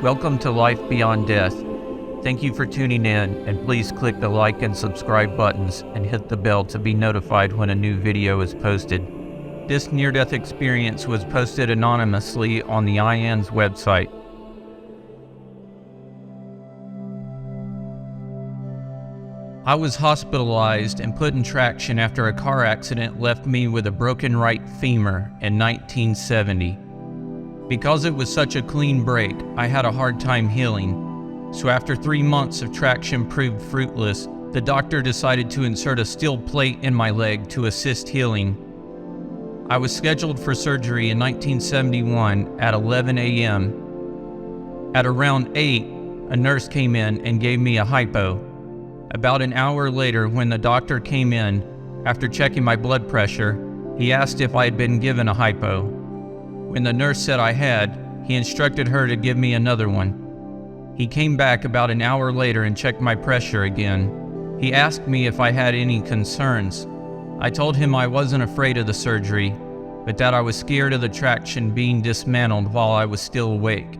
Welcome to Life Beyond Death. Thank you for tuning in, and please click the like and subscribe buttons and hit the bell to be notified when a new video is posted. This near-death experience was posted anonymously on the IAN's website. I was hospitalized and put in traction after a car accident left me with a broken right femur in 1970. Because it was such a clean break, I had a hard time healing. So after 3 months of traction proved fruitless, the doctor decided to insert a steel plate in my leg to assist healing. I was scheduled for surgery in 1971 at 11 a.m. At around 8, a nurse came in and gave me a hypo. About an hour later, when the doctor came in, after checking my blood pressure, he asked if I had been given a hypo. When the nurse said I had, he instructed her to give me another one. He came back about an hour later and checked my pressure again. He asked me if I had any concerns. I told him I wasn't afraid of the surgery, but that I was scared of the traction being dismantled while I was still awake.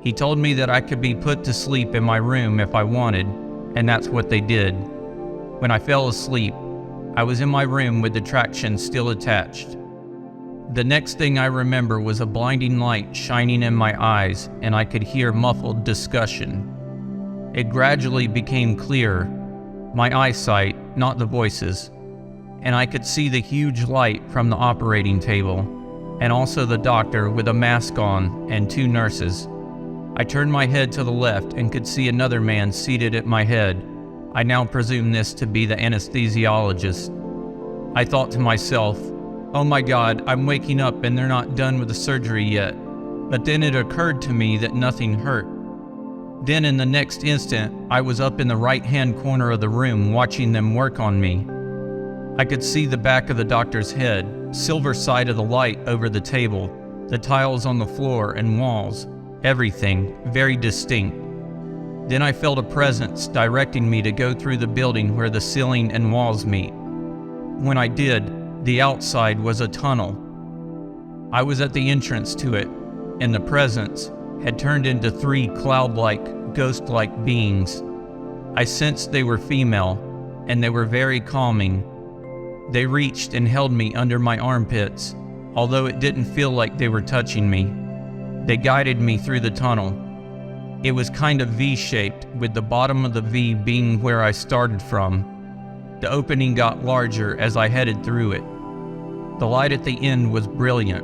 He told me that I could be put to sleep in my room if I wanted, and that's what they did. When I fell asleep, I was in my room with the traction still attached. The next thing I remember was a blinding light shining in my eyes, and I could hear muffled discussion. It gradually became clearer, my eyesight, not the voices, and I could see the huge light from the operating table, and also the doctor with a mask on and 2 nurses. I turned my head to the left and could see another man seated at my head. I now presume this to be the anesthesiologist. I thought to myself, oh my God, I'm waking up and they're not done with the surgery yet. But then it occurred to me that nothing hurt. Then in the next instant, I was up in the right-hand corner of the room watching them work on me. I could see the back of the doctor's head, silver side of the light over the table, the tiles on the floor and walls, everything very distinct. Then I felt a presence directing me to go through the building where the ceiling and walls meet. When I did, the outside was a tunnel. I was at the entrance to it, and the presence had turned into 3 cloud-like, ghost-like beings. I sensed they were female, and they were very calming. They reached and held me under my armpits, although it didn't feel like they were touching me. They guided me through the tunnel. It was kind of V-shaped, with the bottom of the V being where I started from. The opening got larger as I headed through it. The light at the end was brilliant,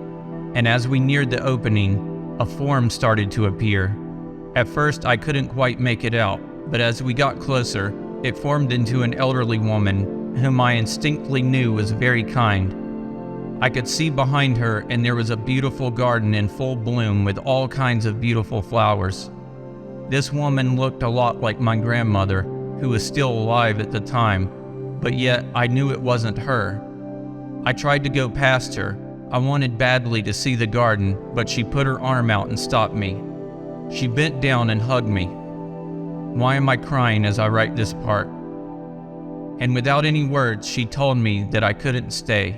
and as we neared the opening, a form started to appear. At first I couldn't quite make it out, but as we got closer, it formed into an elderly woman, whom I instinctively knew was very kind. I could see behind her, and there was a beautiful garden in full bloom with all kinds of beautiful flowers. This woman looked a lot like my grandmother, who was still alive at the time, but yet I knew it wasn't her. I tried to go past her. I wanted badly to see the garden, but she put her arm out and stopped me. She bent down and hugged me. Why am I crying as I write this part? And without any words, she told me that I couldn't stay.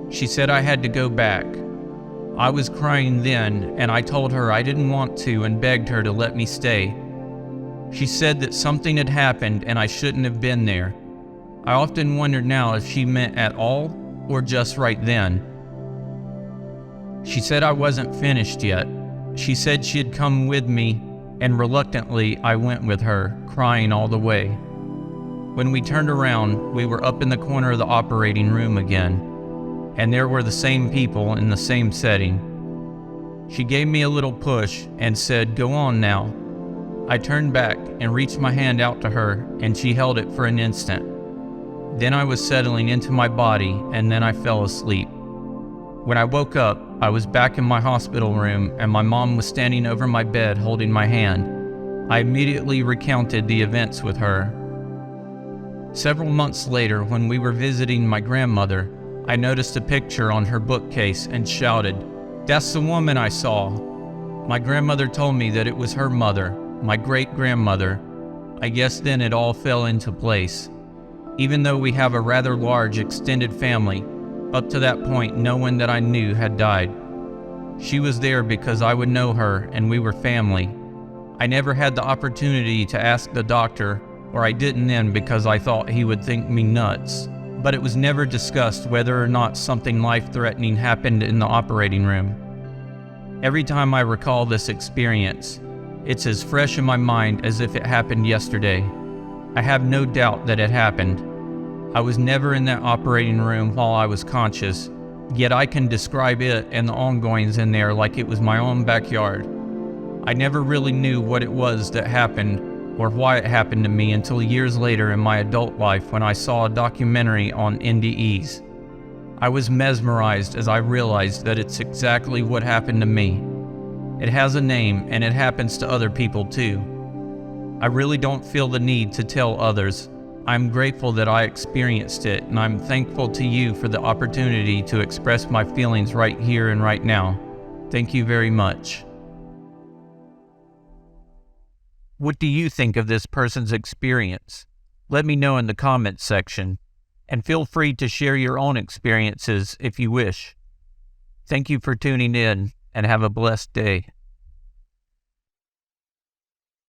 She said I had to go back. I was crying then, and I told her I didn't want to and begged her to let me stay. She said that something had happened and I shouldn't have been there. I often wondered now if she meant at all or just right then. She said I wasn't finished yet. She said she'd come with me, and reluctantly I went with her, crying all the way. When we turned around, we were up in the corner of the operating room again, and there were the same people in the same setting. She gave me a little push and said, "Go on now." I turned back and reached my hand out to her, and she held it for an instant. Then I was settling into my body, and then I fell asleep. When I woke up, I was back in my hospital room, and my mom was standing over my bed holding my hand. I immediately recounted the events with her. Several months later, when we were visiting my grandmother, I noticed a picture on her bookcase and shouted, "That's the woman I saw." My grandmother told me that it was her mother, my great-grandmother. I guess then it all fell into place. Even though we have a rather large extended family, up to that point no one that I knew had died. She was there because I would know her and we were family. I never had the opportunity to ask the doctor, or I didn't then because I thought he would think me nuts. But it was never discussed whether or not something life-threatening happened in the operating room. Every time I recall this experience, it's as fresh in my mind as if it happened yesterday. I have no doubt that it happened. I was never in that operating room while I was conscious, yet I can describe it and the ongoings in there like it was my own backyard. I never really knew what it was that happened or why it happened to me until years later in my adult life when I saw a documentary on NDEs. I was mesmerized as I realized that it's exactly what happened to me. It has a name and it happens to other people too. I really don't feel the need to tell others. I'm grateful that I experienced it, and I'm thankful to you for the opportunity to express my feelings right here and right now. Thank you very much. What do you think of this person's experience? Let me know in the comments section, and feel free to share your own experiences if you wish. Thank you for tuning in, and have a blessed day.